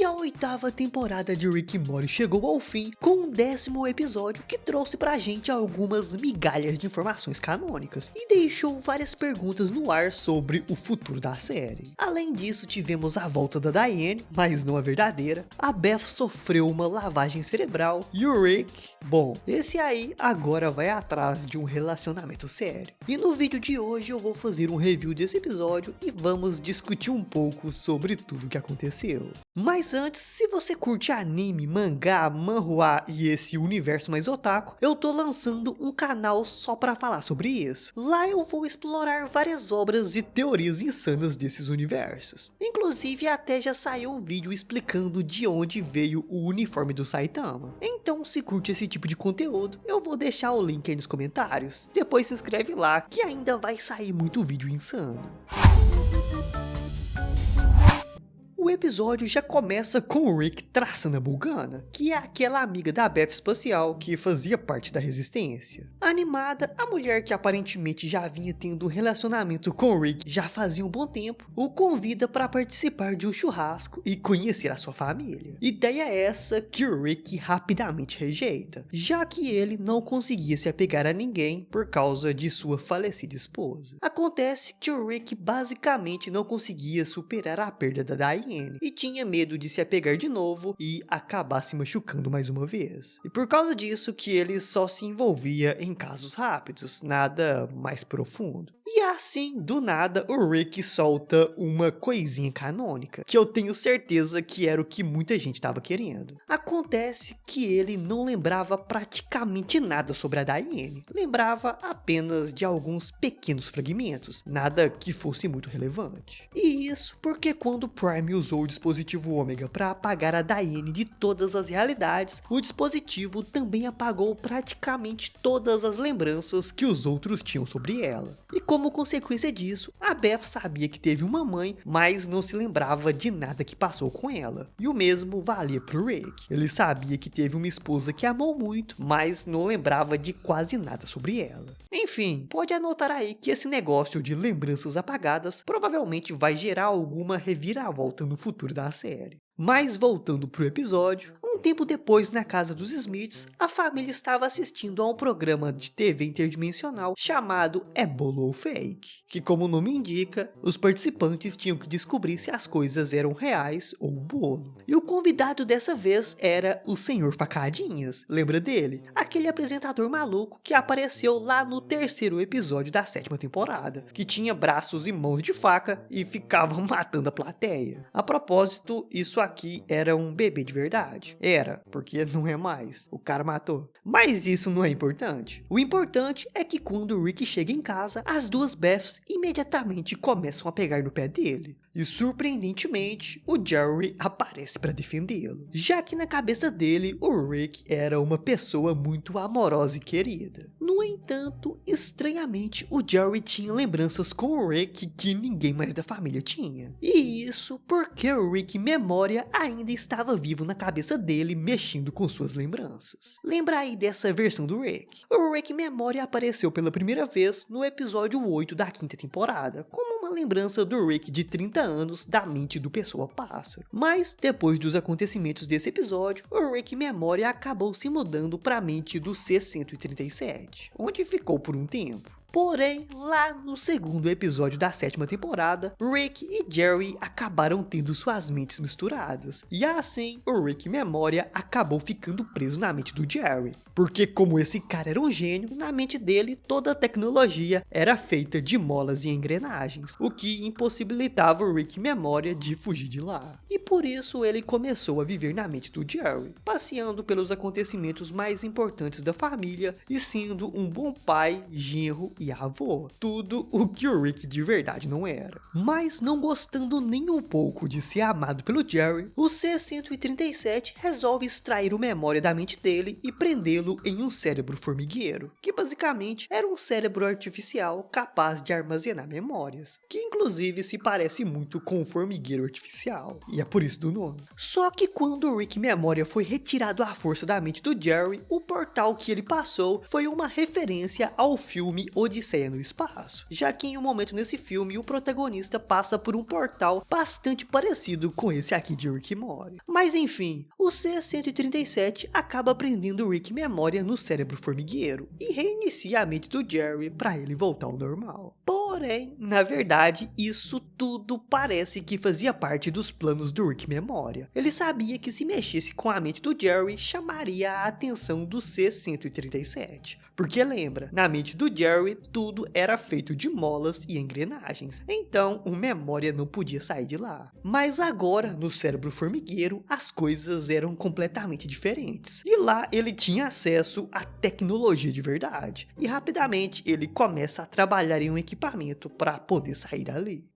E a 8ª temporada de Rick e Morty chegou ao fim com um 10º episódio que trouxe pra gente algumas migalhas de informações canônicas e deixou várias perguntas no ar sobre o futuro da série. Além disso, tivemos a volta da Diane, mas não a verdadeira, a Beth sofreu uma lavagem cerebral e o Rick, bom, esse aí agora vai atrás de um relacionamento sério. E no vídeo de hoje eu vou fazer um review desse episódio e vamos discutir um pouco sobre tudo o que aconteceu. Mas antes, se você curte anime, mangá, manhwa e esse universo mais otaku, eu tô lançando um canal só pra falar sobre isso. Lá eu vou explorar várias obras e teorias insanas desses universos. Inclusive até já saiu um vídeo explicando de onde veio o uniforme do Saitama. Então se curte esse tipo de conteúdo, eu vou deixar o link aí nos comentários. Depois se inscreve lá que ainda vai sair muito vídeo insano. O episódio já começa com o Rick traçando a Bugana, que é aquela amiga da Beth espacial que fazia parte da resistência. Animada, a mulher que aparentemente já vinha tendo um relacionamento com o Rick já fazia um bom tempo, o convida para participar de um churrasco e conhecer a sua família. Ideia essa que o Rick rapidamente rejeita, já que ele não conseguia se apegar a ninguém por causa de sua falecida esposa. Acontece que o Rick basicamente não conseguia superar a perda da Diane e tinha medo de se apegar de novo e acabar se machucando mais uma vez. E por causa disso que ele só se envolvia em casos rápidos, nada mais profundo. E assim, do nada, o Rick solta uma coisinha canônica, que eu tenho certeza que era o que muita gente estava querendo. Acontece que ele não lembrava praticamente nada sobre a Diane. Lembrava apenas de alguns pequenos fragmentos, nada que fosse muito relevante. E isso porque quando Prime usou o dispositivo Ômega para apagar a Diane de todas as realidades, o dispositivo também apagou praticamente todas as lembranças que os outros tinham sobre ela. E como consequência disso, a Beth sabia que teve uma mãe, mas não se lembrava de nada que passou com ela. E o mesmo valia pro Rick. Ele sabia que teve uma esposa que amou muito, mas não lembrava de quase nada sobre ela. Enfim, pode anotar aí que esse negócio de lembranças apagadas provavelmente vai gerar alguma reviravolta no futuro da série. Mas voltando pro episódio, um tempo depois na casa dos Smiths, a família estava assistindo a um programa de TV interdimensional chamado É Bolo ou Fake, que como o nome indica, os participantes tinham que descobrir se as coisas eram reais ou bolo. E o convidado dessa vez era o Senhor Facadinhas, lembra dele? Aquele apresentador maluco que apareceu lá no 3º episódio da 7ª temporada, que tinha braços e mãos de faca e ficava matando a plateia. A propósito, isso aqui era um bebê de verdade. Era, porque não é mais. O cara matou. Mas isso não é importante. O importante é que quando o Rick chega em casa, as duas Beths imediatamente começam a pegar no pé dele. E surpreendentemente, o Jerry aparece para defendê-lo, já que na cabeça dele, o Rick era uma pessoa muito amorosa e querida. No entanto, estranhamente, o Jerry tinha lembranças com o Rick que ninguém mais da família tinha. E isso porque o Rick Memória ainda estava vivo na cabeça dele, mexendo com suas lembranças. Lembra aí dessa versão do Rick? O Rick Memória apareceu pela primeira vez no episódio 8 da 5ª temporada, como uma lembrança do Rick de 30 anos da mente do Pessoa Pássaro. Mas, depois dos acontecimentos desse episódio, o Rick Memória acabou se mudando para a mente do C-137, onde ficou por um tempo. Porém, lá no 2º episódio da 7ª temporada, Rick e Jerry acabaram tendo suas mentes misturadas. E assim, o Rick Memória acabou ficando preso na mente do Jerry. Porque como esse cara era um gênio, na mente dele toda a tecnologia era feita de molas e engrenagens, o que impossibilitava o Rick Memória de fugir de lá. E por isso ele começou a viver na mente do Jerry, passeando pelos acontecimentos mais importantes da família e sendo um bom pai, genro e avô, tudo o que o Rick de verdade não era. Mas não gostando nem um pouco de ser amado pelo Jerry, o C-137 resolve extrair o memória da mente dele e prendê-lo em um cérebro formigueiro, que basicamente era um cérebro artificial capaz de armazenar memórias, que inclusive se parece muito com o formigueiro artificial, e é por isso do nome. Só que quando o Rick Memória foi retirado à força da mente do Jerry, o portal que ele passou foi uma referência ao filme O odisseia no espaço, já que em um momento nesse filme o protagonista passa por um portal bastante parecido com esse aqui de Rick e Morty. Mas enfim, o C-137 acaba prendendo Rick memória no cérebro formigueiro e reinicia a mente do Jerry para ele voltar ao normal. Porém, na verdade, isso tudo parece que fazia parte dos planos do Rick memória. Ele sabia que se mexesse com a mente do Jerry, chamaria a atenção do C-137. Porque lembra, na mente do Jerry, tudo era feito de molas e engrenagens. Então, o memória não podia sair de lá. Mas agora, no cérebro formigueiro, as coisas eram completamente diferentes. E lá, ele tinha acesso à tecnologia de verdade. E rapidamente, ele começa a trabalhar em um equipamento para poder sair dali.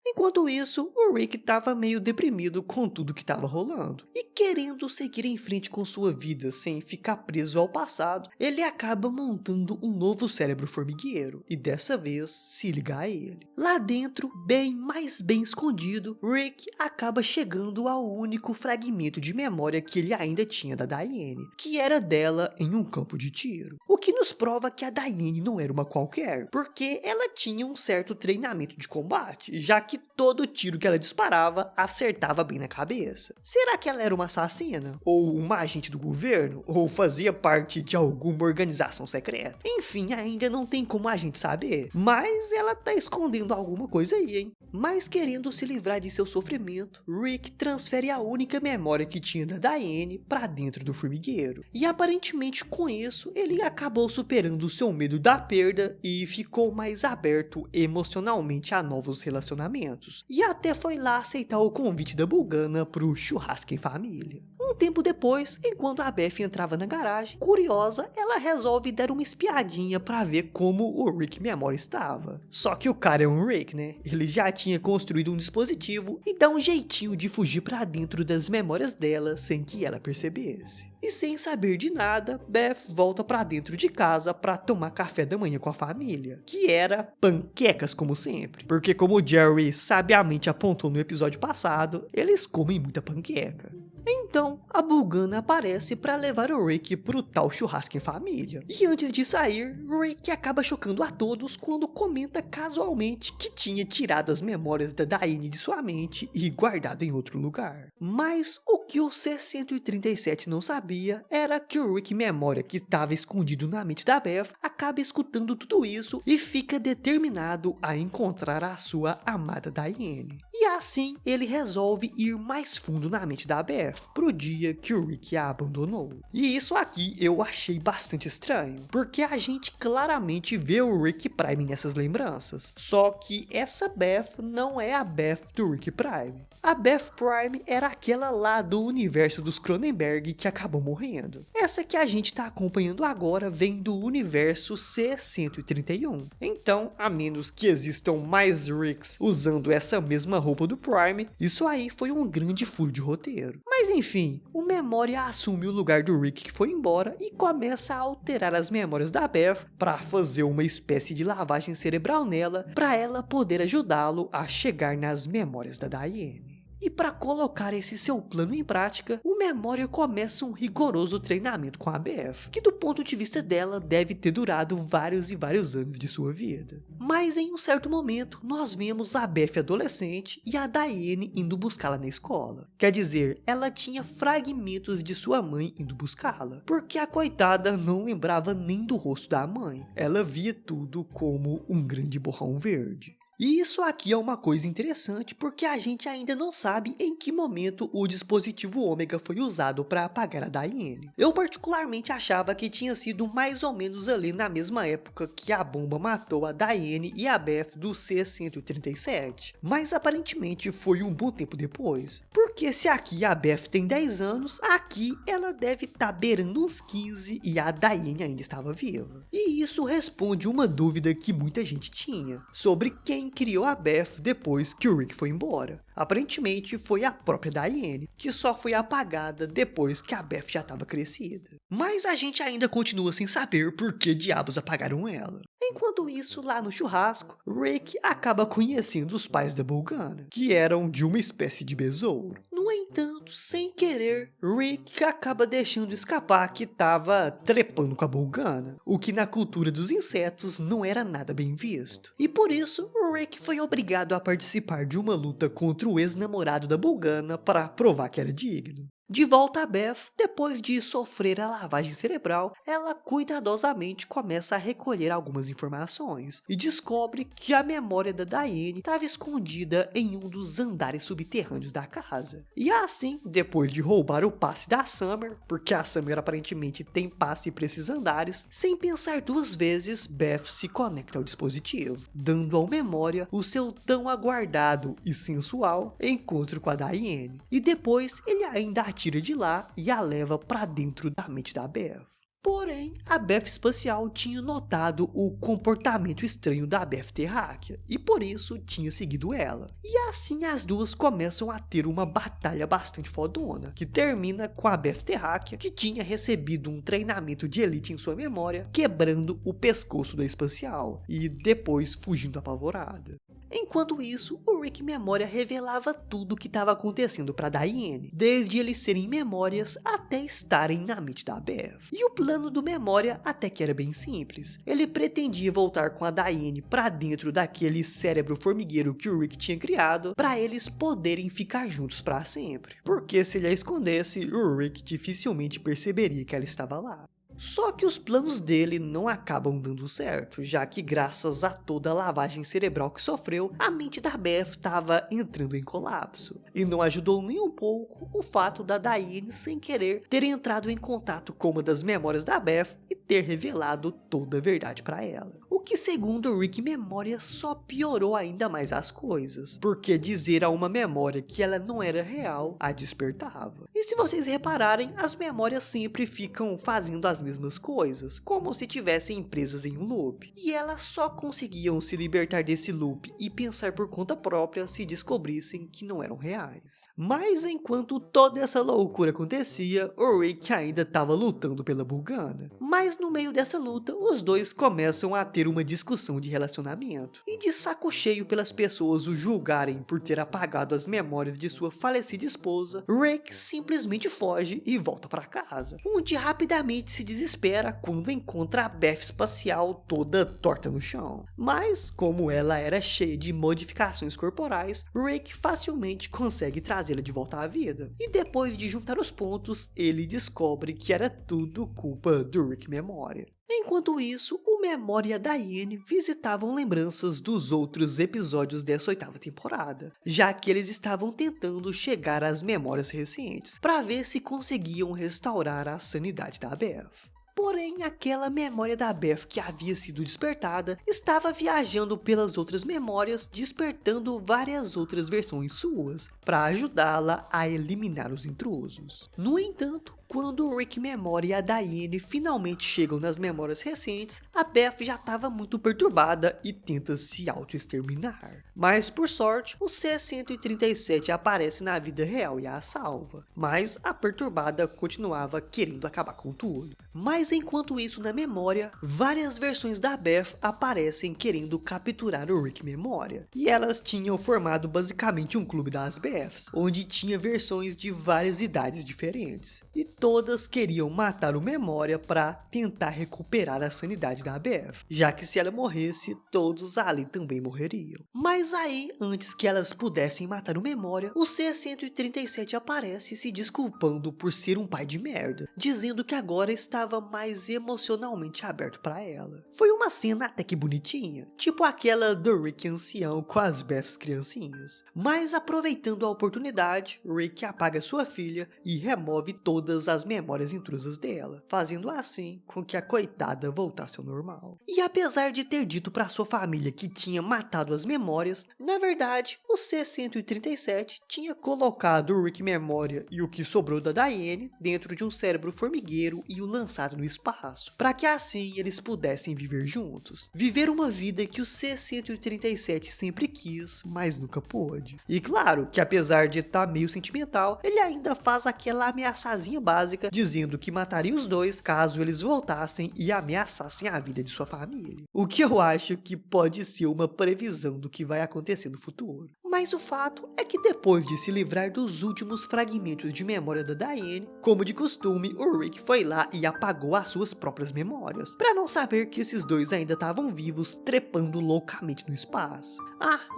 Enquanto isso, o Rick estava meio deprimido com tudo que estava rolando. E querendo seguir em frente com sua vida sem ficar preso ao passado, ele acaba montando um novo cérebro formigueiro. E dessa vez, se liga a ele. Lá dentro, mais bem escondido, Rick acaba chegando ao único fragmento de memória que ele ainda tinha da Diane, que era dela em um campo de tiro. O que nos prova que a Diane não era uma qualquer, porque ela tinha um certo treinamento de combate, já que todo tiro que ela disparava acertava bem na cabeça. Será que ela era uma assassina? Ou uma agente do governo? Ou fazia parte de alguma organização secreta? Enfim, ainda não tem como a gente saber. Mas ela tá escondendo alguma coisa aí, hein? Mas querendo se livrar de seu sofrimento, Rick transfere a única memória que tinha da Diane para dentro do formigueiro. E aparentemente com isso, ele acabou superando o seu medo da perda e ficou mais aberto emocionalmente a novos relacionamentos. E até foi lá aceitar o convite da Bugana pro churrasco em família. Um tempo depois, enquanto a Beth entrava na garagem, curiosa, ela resolve dar uma espiadinha pra ver como o Rick Memory estava. Só que o cara é um Rick, né? Ele já tinha construído um dispositivo e dá um jeitinho de fugir pra dentro das memórias dela sem que ela percebesse. E sem saber de nada, Beth volta pra dentro de casa pra tomar café da manhã com a família, que era panquecas como sempre, porque como o Jerry sabiamente apontou no episódio passado, eles comem muita panqueca. Então, a Bugana aparece para levar o Rick pro tal churrasco em família. E antes de sair, Rick acaba chocando a todos quando comenta casualmente que tinha tirado as memórias da Diane de sua mente e guardado em outro lugar. Mas o que o C-137 não sabia era que o Rick Memória, que estava escondido na mente da Beth, acaba escutando tudo isso e fica determinado a encontrar a sua amada Diane. E assim, ele resolve ir mais fundo na mente da Beth, pro dia que o Rick a abandonou. E isso aqui eu achei bastante estranho, porque a gente claramente vê o Rick Prime nessas lembranças. Só que essa Beth não é a Beth do Rick Prime. A Beth Prime era aquela lá do universo dos Cronenberg que acabou morrendo. Essa que a gente tá acompanhando agora vem do universo C-131. Então, a menos que existam mais Ricks usando essa mesma roupa do Prime, isso aí foi um grande furo de roteiro. Mas enfim, o Memória assume o lugar do Rick que foi embora e começa a alterar as memórias da Beth para fazer uma espécie de lavagem cerebral nela, para ela poder ajudá-lo a chegar nas memórias da Diane. E para colocar esse seu plano em prática, o Memória começa um rigoroso treinamento com a Beth, que do ponto de vista dela deve ter durado vários e vários anos de sua vida. Mas em um certo momento, nós vemos a Beth adolescente e a Diane indo buscá-la na escola. Quer dizer, ela tinha fragmentos de sua mãe indo buscá-la, porque a coitada não lembrava nem do rosto da mãe. Ela via tudo como um grande borrão verde. E isso aqui é uma coisa interessante porque a gente ainda não sabe em que momento o dispositivo Ômega foi usado para apagar a Diane. Eu particularmente achava que tinha sido mais ou menos ali na mesma época que a bomba matou a Diane e a Beth do C-137, mas aparentemente foi um bom tempo depois, porque se aqui a Beth tem 10 anos, aqui ela deve estar beirando uns 15 e a Diane ainda estava viva. E isso responde uma dúvida que muita gente tinha, sobre quem criou a Beth depois que o Rick foi embora. Aparentemente foi a própria Diane, que só foi apagada depois que a Beth já estava crescida. Mas a gente ainda continua sem saber por que diabos apagaram ela. Enquanto isso, lá no churrasco, Rick acaba conhecendo os pais da Bugana, que eram de uma espécie de besouro. No entanto, sem querer querer, Rick acaba deixando escapar que tava trepando com a Bogana, o que na cultura dos insetos não era nada bem visto. E por isso, Rick foi obrigado a participar de uma luta contra o ex-namorado da Bogana para provar que era digno. De volta a Beth, depois de sofrer a lavagem cerebral, ela cuidadosamente começa a recolher algumas informações e descobre que a memória da Diane estava escondida em um dos andares subterrâneos da casa. E assim, depois de roubar o passe da Summer, porque a Summer aparentemente tem passe para esses andares, sem pensar duas vezes, Beth se conecta ao dispositivo, dando ao memória o seu tão aguardado e sensual encontro com a Diane. E depois ele ainda tira de lá e a leva para dentro da mente da Beth. Porém, a Beth espacial tinha notado o comportamento estranho da Beth terráquea e por isso tinha seguido ela. E assim as duas começam a ter uma batalha bastante fodona, que termina com a Beth terráquea, que tinha recebido um treinamento de elite em sua memória, quebrando o pescoço da espacial e depois fugindo apavorada. Enquanto isso, o Rick Memória revelava tudo o que estava acontecendo para Diane, desde eles serem memórias até estarem na mente da Beth. E o plano do Memória até que era bem simples. Ele pretendia voltar com a Diane para dentro daquele cérebro formigueiro que o Rick tinha criado, para eles poderem ficar juntos para sempre. Porque se ele a escondesse, o Rick dificilmente perceberia que ela estava lá. Só que os planos dele não acabam dando certo, já que graças a toda a lavagem cerebral que sofreu, a mente da Beth estava entrando em colapso. E não ajudou nem um pouco o fato da Diane, sem querer, ter entrado em contato com uma das memórias da Beth e ter revelado toda a verdade para ela. O que, segundo o Rick Memória, só piorou ainda mais as coisas, porque dizer a uma memória que ela não era real a despertava. E se vocês repararem, as memórias sempre ficam fazendo as mesmas coisas, como se tivessem presas em um loop. E elas só conseguiam se libertar desse loop e pensar por conta própria se descobrissem que não eram reais. Mas enquanto toda essa loucura acontecia, o Rick ainda estava lutando pela Bogana. Mas no meio dessa luta, os dois começam a ter uma discussão de relacionamento. E de saco cheio pelas pessoas o julgarem por ter apagado as memórias de sua falecida esposa, Rick simplesmente foge e volta para casa, onde rapidamente se desespera quando encontra a Beth espacial toda torta no chão. Mas, como ela era cheia de modificações corporais, Rick facilmente consegue trazê-la de volta à vida. E depois de juntar os pontos, ele descobre que era tudo culpa do Rick Memória. Enquanto isso, o Memória e a Diane visitavam lembranças dos outros episódios dessa 8ª temporada, já que eles estavam tentando chegar às memórias recentes, para ver se conseguiam restaurar a sanidade da Beth. Porém, aquela memória da Beth que havia sido despertada estava viajando pelas outras memórias, despertando várias outras versões suas, para ajudá-la a eliminar os intrusos. No entanto, quando o Rick Memória e a Diane finalmente chegam nas memórias recentes, a Beth já estava muito perturbada e tenta se auto-exterminar. Mas por sorte, o C-137 aparece na vida real e a salva. Mas a perturbada continuava querendo acabar com tudo. Mas enquanto isso, na memória, várias versões da Beth aparecem querendo capturar o Rick Memória. E elas tinham formado basicamente um clube das Beths, onde tinha versões de várias idades diferentes. E todas queriam matar o Memória para tentar recuperar a sanidade da Beth, já que se ela morresse, todos ali também morreriam. Mas aí, antes que elas pudessem matar o Memória, o C-137 aparece se desculpando por ser um pai de merda, dizendo que agora estava mais emocionalmente aberto para ela. Foi uma cena até que bonitinha, tipo aquela do Rick ancião com as Beths criancinhas. Mas aproveitando a oportunidade, Rick apaga sua filha e remove todas as memórias intrusas dela, fazendo assim com que a coitada voltasse ao normal. E apesar de ter dito para sua família que tinha matado as memórias, na verdade, o C-137 tinha colocado o Rick Memória e o que sobrou da Diane dentro de um cérebro formigueiro e o lançado no espaço, para que assim eles pudessem viver juntos. Viver uma vida que o C-137 sempre quis, mas nunca pôde. E claro que apesar de estar meio sentimental, ele ainda faz aquela ameaçazinha básica, dizendo que mataria os dois caso eles voltassem e ameaçassem a vida de sua família. O que eu acho que pode ser uma previsão do que vai acontecer no futuro. Mas o fato é que depois de se livrar dos últimos fragmentos de memória da Diane, como de costume, o Rick foi lá e apagou as suas próprias memórias, para não saber que esses dois ainda estavam vivos, trepando loucamente no espaço.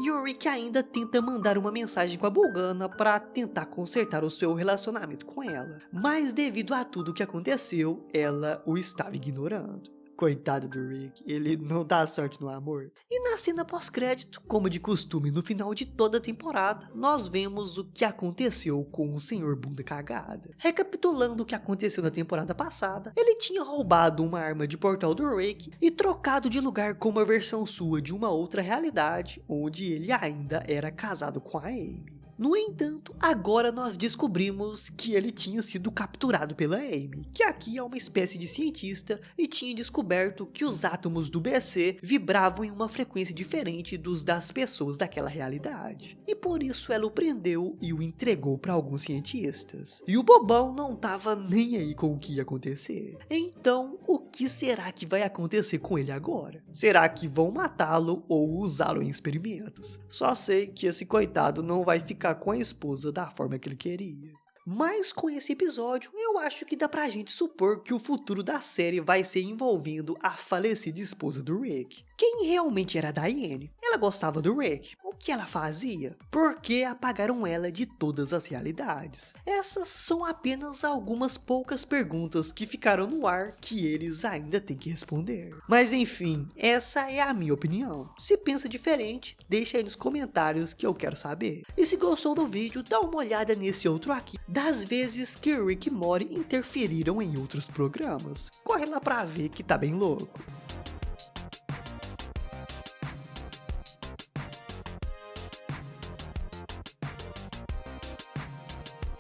E o Rick ainda tenta mandar uma mensagem com a Bogana para tentar consertar o seu relacionamento com ela, mas devido a tudo que aconteceu, ela o estava ignorando. Coitado do Rick, ele não dá sorte no amor. E na cena pós-crédito, como de costume no final de toda a temporada, nós vemos o que aconteceu com o Senhor Bunda Cagada. Recapitulando o que aconteceu na temporada passada, ele tinha roubado uma arma de portal do Rick e trocado de lugar com uma versão sua de uma outra realidade, onde ele ainda era casado com a Amy. No entanto, agora nós descobrimos que ele tinha sido capturado pela Amy, que aqui é uma espécie de cientista e tinha descoberto que os átomos do BC vibravam em uma frequência diferente dos das pessoas daquela realidade. E por isso ela o prendeu e o entregou para alguns cientistas. E o bobão não tava nem aí com o que ia acontecer. Então, o que será que vai acontecer com ele agora? Será que vão matá-lo ou usá-lo em experimentos? Só sei que esse coitado não vai ficar com a esposa da forma que ele queria. Mas com esse episódio, eu acho que dá pra gente supor que o futuro da série vai ser envolvendo a falecida esposa do Rick. Quem realmente era a Diane? Ela gostava do Rick? O que ela fazia? Por que apagaram ela de todas as realidades? Essas são apenas algumas poucas perguntas que ficaram no ar que eles ainda têm que responder. Mas enfim, essa é a minha opinião. Se pensa diferente, deixa aí nos comentários que eu quero saber. E se gostou do vídeo, dá uma olhada nesse outro aqui, das vezes que Rick e Morty interferiram em outros programas. Corre lá pra ver que tá bem louco.